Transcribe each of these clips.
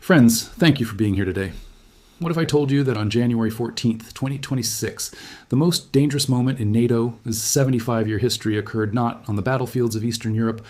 Friends, thank you for being here today. What if I told you that on January 14th, 2026, the most dangerous moment in NATO's 75-year history occurred not on the battlefields of Eastern Europe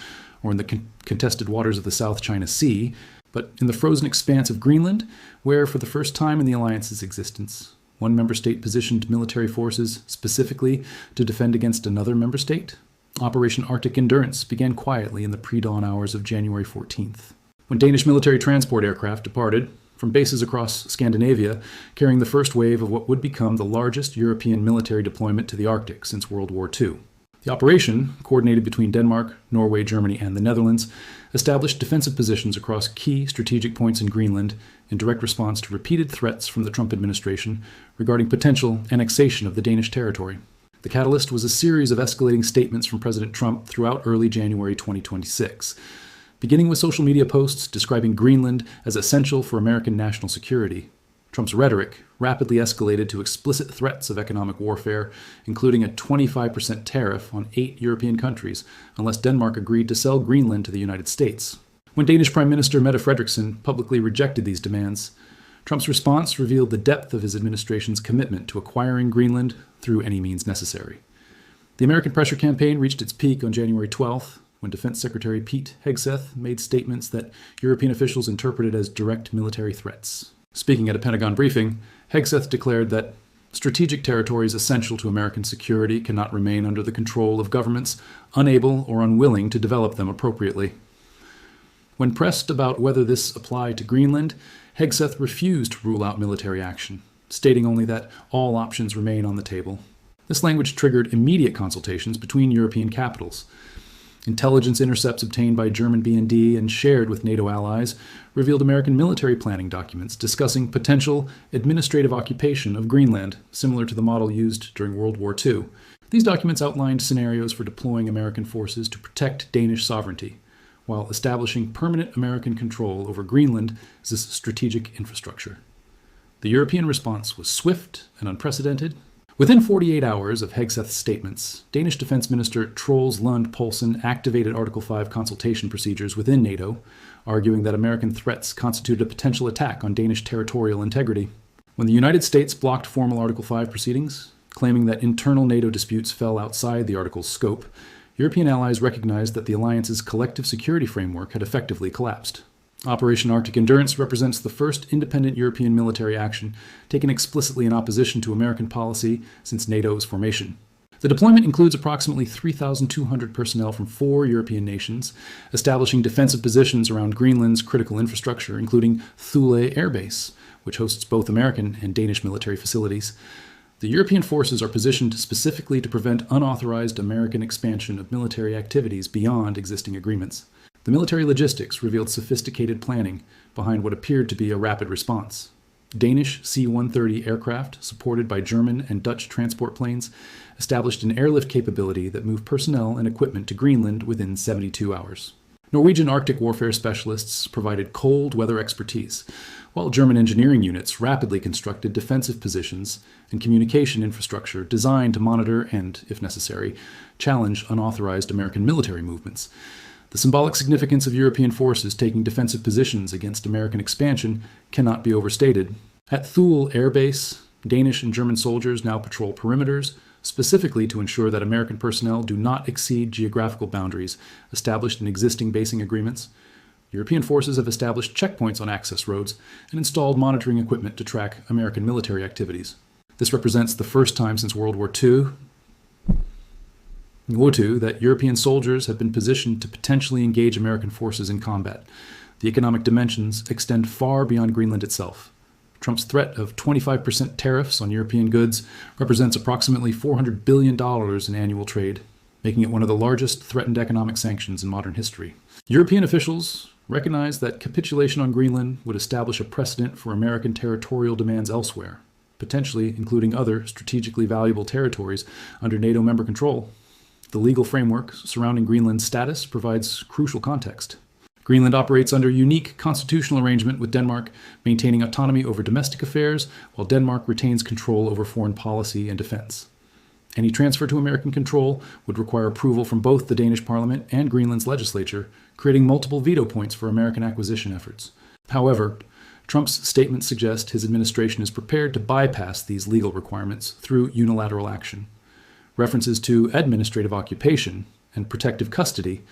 or in the contested waters of the South China Sea, but in the frozen expanse of Greenland, where, for the first time in the alliance's existence, one member state positioned military forces specifically to defend against another member state? Operation Arctic Endurance began quietly in the pre-dawn hours of January 14th. When Danish military transport aircraft departed from bases across Scandinavia, carrying the first wave of what would become the largest European military deployment to the Arctic since World War II. The operation, coordinated between Denmark, Norway, Germany, and the Netherlands, established defensive positions across key strategic points in Greenland in direct response to repeated threats from the Trump administration regarding potential annexation of the Danish territory. The catalyst was a series of escalating statements from President Trump throughout early January 2026. Beginning with social media posts describing Greenland as essential for American national security, Trump's rhetoric rapidly escalated to explicit threats of economic warfare, including a 25% tariff on 8 European countries unless Denmark agreed to sell Greenland to the United States. When Danish Prime Minister Mette Frederiksen publicly rejected these demands, Trump's response revealed the depth of his administration's commitment to acquiring Greenland through any means necessary. The American pressure campaign reached its peak on January 12th, when Defense Secretary Pete Hegseth made statements that European officials interpreted as direct military threats. Speaking at a Pentagon briefing, Hegseth declared that strategic territories essential to American security cannot remain under the control of governments unable or unwilling to develop them appropriately. When pressed about whether this applied to Greenland, Hegseth refused to rule out military action, stating only that all options remain on the table. This language triggered immediate consultations between European capitals. Intelligence intercepts obtained by German BND and shared with NATO allies revealed American military planning documents discussing potential administrative occupation of Greenland, similar to the model used during World War II. These documents outlined scenarios for deploying American forces to protect Danish sovereignty, while establishing permanent American control over Greenland's strategic infrastructure. The European response was swift and unprecedented. Within 48 hours of Hegseth's statements, Danish Defense Minister Troels Lund Poulsen activated Article 5 consultation procedures within NATO, arguing that American threats constituted a potential attack on Danish territorial integrity. When the United States blocked formal Article 5 proceedings, claiming that internal NATO disputes fell outside the Article's scope, European allies recognized that the alliance's collective security framework had effectively collapsed. Operation Arctic Endurance represents the first independent European military action taken explicitly in opposition to American policy since NATO's formation. The deployment includes approximately 3,200 personnel from 4 European nations, establishing defensive positions around Greenland's critical infrastructure, including Thule Air Base, which hosts both American and Danish military facilities. The European forces are positioned specifically to prevent unauthorized American expansion of military activities beyond existing agreements. The military logistics revealed sophisticated planning behind what appeared to be a rapid response. Danish C-130 aircraft, supported by German and Dutch transport planes, established an airlift capability that moved personnel and equipment to Greenland within 72 hours. Norwegian Arctic warfare specialists provided cold weather expertise, while German engineering units rapidly constructed defensive positions and communication infrastructure designed to monitor and, if necessary, challenge unauthorized American military movements. The symbolic significance of European forces taking defensive positions against American expansion cannot be overstated. At Thule Air Base, Danish and German soldiers now patrol perimeters, specifically to ensure that American personnel do not exceed geographical boundaries established in existing basing agreements. European forces have established checkpoints on access roads and installed monitoring equipment to track American military activities. This represents the first time since World War II that European soldiers have been positioned to potentially engage American forces in combat. The economic dimensions extend far beyond Greenland itself. Trump's threat of 25% tariffs on European goods represents approximately $400 billion in annual trade, making it one of the largest threatened economic sanctions in modern history. European officials recognized that capitulation on Greenland would establish a precedent for American territorial demands elsewhere, potentially including other strategically valuable territories under NATO member control. The legal framework surrounding Greenland's status provides crucial context. Greenland operates under a unique constitutional arrangement with Denmark, maintaining autonomy over domestic affairs, while Denmark retains control over foreign policy and defense. Any transfer to American control would require approval from both the Danish parliament and Greenland's legislature, creating multiple veto points for American acquisition efforts. However, Trump's statements suggest his administration is prepared to bypass these legal requirements through unilateral action. References to administrative occupation and protective custody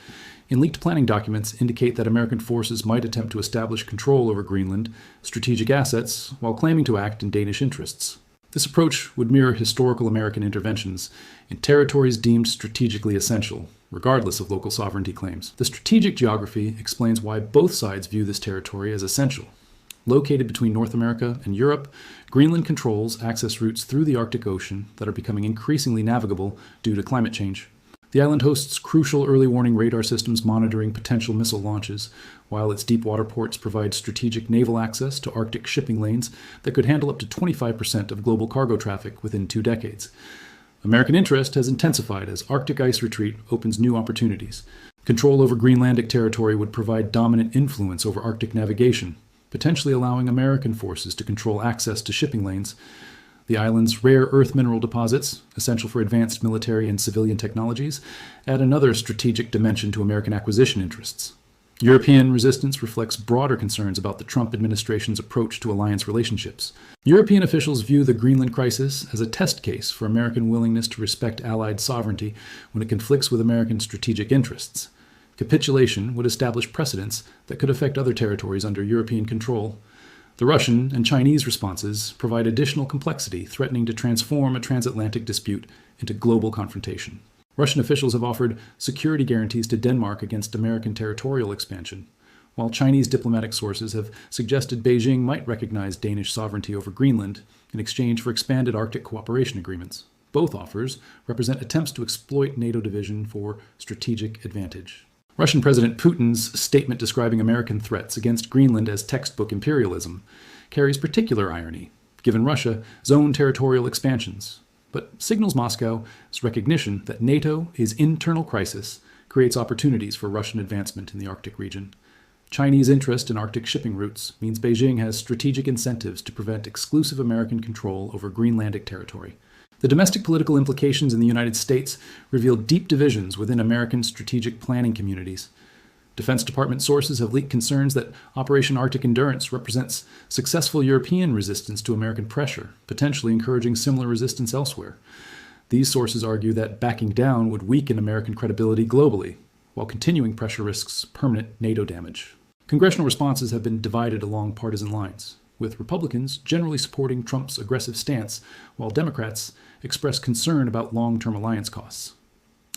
in leaked planning documents indicate that American forces might attempt to establish control over Greenland strategic assets while claiming to act in Danish interests. This approach would mirror historical American interventions in territories deemed strategically essential, regardless of local sovereignty claims. The strategic geography explains why both sides view this territory as essential. Located between North America and Europe, Greenland controls access routes through the Arctic Ocean that are becoming increasingly navigable due to climate change. The island hosts crucial early warning radar systems monitoring potential missile launches, while its deep water ports provide strategic naval access to Arctic shipping lanes that could handle up to 25% of global cargo traffic within 2 decades. American interest has intensified as Arctic ice retreat opens new opportunities. Control over Greenlandic territory would provide dominant influence over Arctic navigation, potentially allowing American forces to control access to shipping lanes. The island's rare earth mineral deposits, essential for advanced military and civilian technologies, add another strategic dimension to American acquisition interests. European resistance reflects broader concerns about the Trump administration's approach to alliance relationships. European officials view the Greenland crisis as a test case for American willingness to respect Allied sovereignty when it conflicts with American strategic interests. Capitulation would establish precedents that could affect other territories under European control. The Russian and Chinese responses provide additional complexity, threatening to transform a transatlantic dispute into global confrontation. Russian officials have offered security guarantees to Denmark against American territorial expansion, while Chinese diplomatic sources have suggested Beijing might recognize Danish sovereignty over Greenland in exchange for expanded Arctic cooperation agreements. Both offers represent attempts to exploit NATO division for strategic advantage. Russian President Putin's statement describing American threats against Greenland as textbook imperialism carries particular irony, given Russia's own territorial expansions, but signals Moscow's recognition that NATO's internal crisis creates opportunities for Russian advancement in the Arctic region. Chinese interest in Arctic shipping routes means Beijing has strategic incentives to prevent exclusive American control over Greenlandic territory. The domestic political implications in the United States reveal deep divisions within American strategic planning communities. Defense Department sources have leaked concerns that Operation Arctic Endurance represents successful European resistance to American pressure, potentially encouraging similar resistance elsewhere. These sources argue that backing down would weaken American credibility globally, while continuing pressure risks permanent NATO damage. Congressional responses have been divided along partisan lines, with Republicans generally supporting Trump's aggressive stance, while Democrats express concern about long-term alliance costs.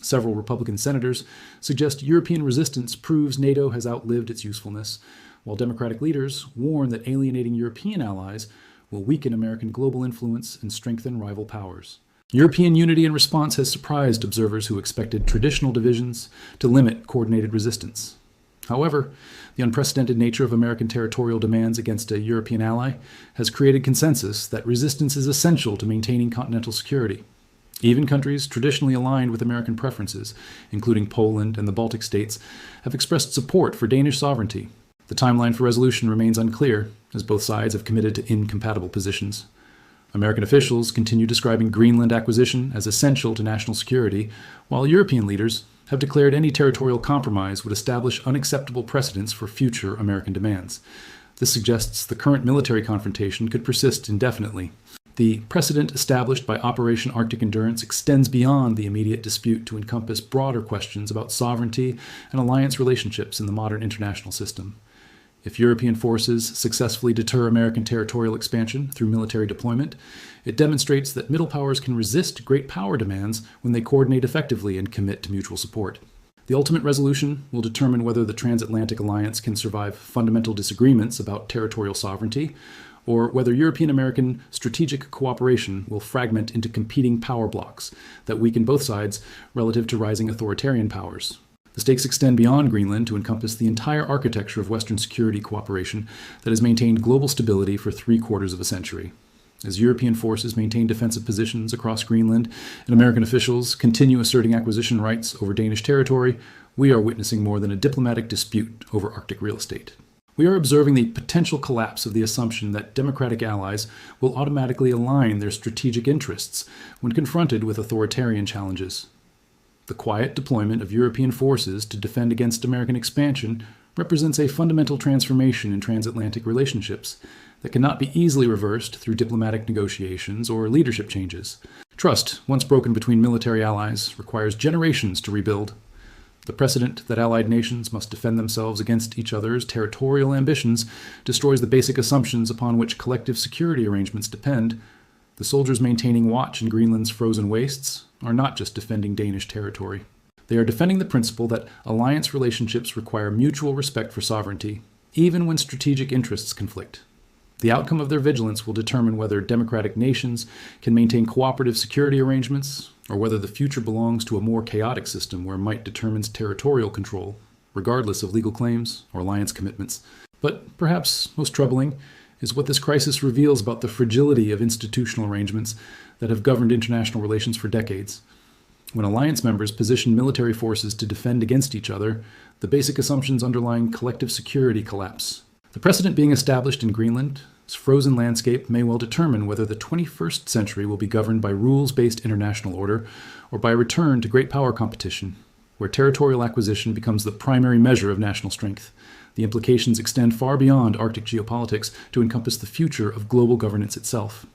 Several Republican senators suggest European resistance proves NATO has outlived its usefulness, while Democratic leaders warn that alienating European allies will weaken American global influence and strengthen rival powers. European unity in response has surprised observers who expected traditional divisions to limit coordinated resistance. However, the unprecedented nature of American territorial demands against a European ally has created consensus that resistance is essential to maintaining continental security. Even countries traditionally aligned with American preferences, including Poland and the Baltic states, have expressed support for Danish sovereignty. The timeline for resolution remains unclear, as both sides have committed to incompatible positions. American officials continue describing Greenland acquisition as essential to national security, while European leaders have declared any territorial compromise would establish unacceptable precedents for future American demands. This suggests the current military confrontation could persist indefinitely. The precedent established by Operation Arctic Endurance extends beyond the immediate dispute to encompass broader questions about sovereignty and alliance relationships in the modern international system. If European forces successfully deter American territorial expansion through military deployment, it demonstrates that middle powers can resist great power demands when they coordinate effectively and commit to mutual support. The ultimate resolution will determine whether the transatlantic alliance can survive fundamental disagreements about territorial sovereignty, or whether European-American strategic cooperation will fragment into competing power blocs that weaken both sides relative to rising authoritarian powers. The stakes extend beyond Greenland to encompass the entire architecture of Western security cooperation that has maintained global stability for 3/4 of a century. As European forces maintain defensive positions across Greenland and American officials continue asserting acquisition rights over Danish territory, we are witnessing more than a diplomatic dispute over Arctic real estate. We are observing the potential collapse of the assumption that democratic allies will automatically align their strategic interests when confronted with authoritarian challenges. The quiet deployment of European forces to defend against American expansion represents a fundamental transformation in transatlantic relationships that cannot be easily reversed through diplomatic negotiations or leadership changes. Trust, once broken between military allies, requires generations to rebuild. The precedent that allied nations must defend themselves against each other's territorial ambitions destroys the basic assumptions upon which collective security arrangements depend. The soldiers maintaining watch in Greenland's frozen wastes are not just defending Danish territory. They are defending the principle that alliance relationships require mutual respect for sovereignty, even when strategic interests conflict. The outcome of their vigilance will determine whether democratic nations can maintain cooperative security arrangements, or whether the future belongs to a more chaotic system where might determines territorial control, regardless of legal claims or alliance commitments. But perhaps most troubling is what this crisis reveals about the fragility of institutional arrangements that have governed international relations for decades. When alliance members position military forces to defend against each other, the basic assumptions underlying collective security collapse. The precedent being established in Greenland's frozen landscape may well determine whether the 21st century will be governed by rules-based international order or by a return to great power competition, where territorial acquisition becomes the primary measure of national strength. The implications extend far beyond Arctic geopolitics to encompass the future of global governance itself.